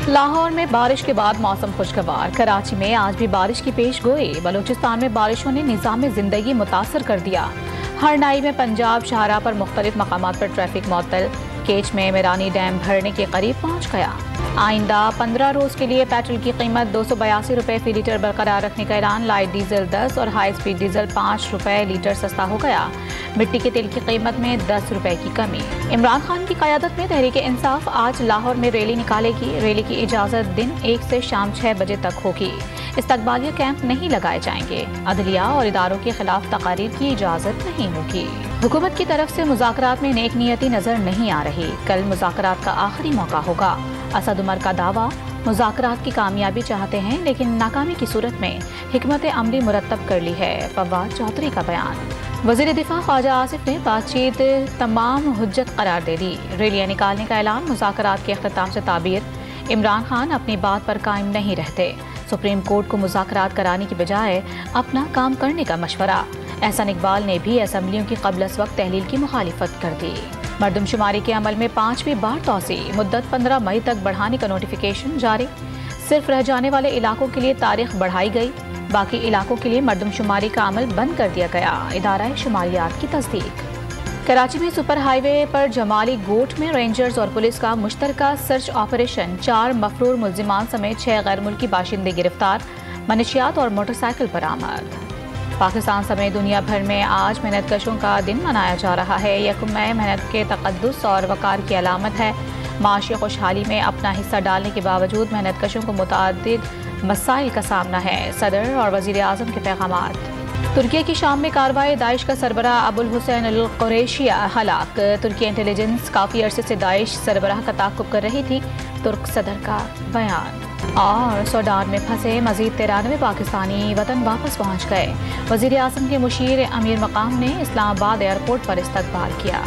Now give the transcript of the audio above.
लाहौर में बारिश के बाद मौसम खुशगवार। कराची में आज भी बारिश की पेश गोई। बलूचिस्तान में बारिशों ने निज़ाम जिंदगी मुतासर कर दिया। हरनाई में पंजाब शाहराह पर मुख्तलिफ मकामात पर ट्रैफिक मुअत्तल। केच में मिरानी डैम भरने के करीब पहुंच गया। आइंदा 15 रोज के लिए पेट्रोल की कीमत 282 रुपये फी लीटर बरकरार रखने का ऐलान। लाइट डीजल 10 और हाई स्पीड डीजल 5 रुपये लीटर सस्ता हो गया। मिट्टी के तेल की कीमत में 10 रुपये की कमी। इमरान खान की क़यादत में तहरीक इंसाफ आज लाहौर में रैली निकालेगी। रैली की इजाज़त दिन 1 से शाम 6 बजे तक होगी। इस्तकबालिया कैंप नहीं लगाए जाएंगे। अदलिया और इदारों के खिलाफ तकारीर की इजाज़त नहीं होगी। हुकूमत की तरफ से मुज़ाकरात में नेक नियती नजर नहीं आ रही। कल मुज़ाकरात का आखिरी मौका होगा। असद उमर का दावा, मुज़ाकरात की कामयाबी चाहते हैं लेकिन नाकामी की सूरत में हिकमत अमली मुरतब कर ली है। फवाद चौधरी का बयान। वज़ीर दिफा ख्वाजा आसिफ ने बातचीत तमाम हुज्जत करार दे दी। रैलियां निकालने का ऐलान। मुज़ाकरात के अख्ताम से ताबीर। इमरान खान अपनी बात पर कायम नहीं रहते। सुप्रीम कोर्ट को मुज़ाकरात कराने की बजाय अपना काम करने का मशवरा। एहसान इकबाल ने भी असम्बलियों की क़ब्ल अज़ वक्त तहलील की मुखालिफत कर दी। मरदमशुमारी के अमल में 5वीं बार तौसी। मुद्दत 15 मई तक बढ़ाने का नोटिफिकेशन जारी। सिर्फ रह जाने वाले इलाकों के लिए तारीख बढ़ाई गई। बाकी इलाकों के लिए मरदमशुमारी का अमल बंद कर दिया गया। इदारा शुमारियात की तस्दीक। कराची में सुपर हाईवे पर जमाली गोट में रेंजर्स और पुलिस का मुश्तरका सर्च ऑपरेशन। 4 मफरूर मुल्जिमान समेत 6 गैर मुल्की बाशिंदे गिरफ्तार। मनशियात और मोटरसाइकिल बरामद। पाकिस्तान समेत दुनिया भर में आज मेहनतकशों का दिन मनाया जा रहा है। यकम मई मेहनत के तक़द्दुस और वक़ार की अलामत है। माशी खुशहाली में अपना हिस्सा डालने के बावजूद मेहनतकशों को मुतअद्दिद मसाइल का सामना है। सदर और वज़ीर आज़म के पैगामात। तुर्की की शाम में कार्रवाई। दाइश का सरबराह अबुल हुसैन अल कुरैशी हलाक। तुर्की इंटेलिजेंस काफ़ी अरसे से दाइश सरबराह का ताक़ुब कर रही थी। तुर्क सदर का बयान। और सूडान में फंसे मजीद 93 पाकिस्तानी वतन वापस पहुँच गए। वज़ीर आज़म के मुशीर अमीर मकाम ने इस्लामाबाद एयरपोर्ट पर इस्तकबाल किया।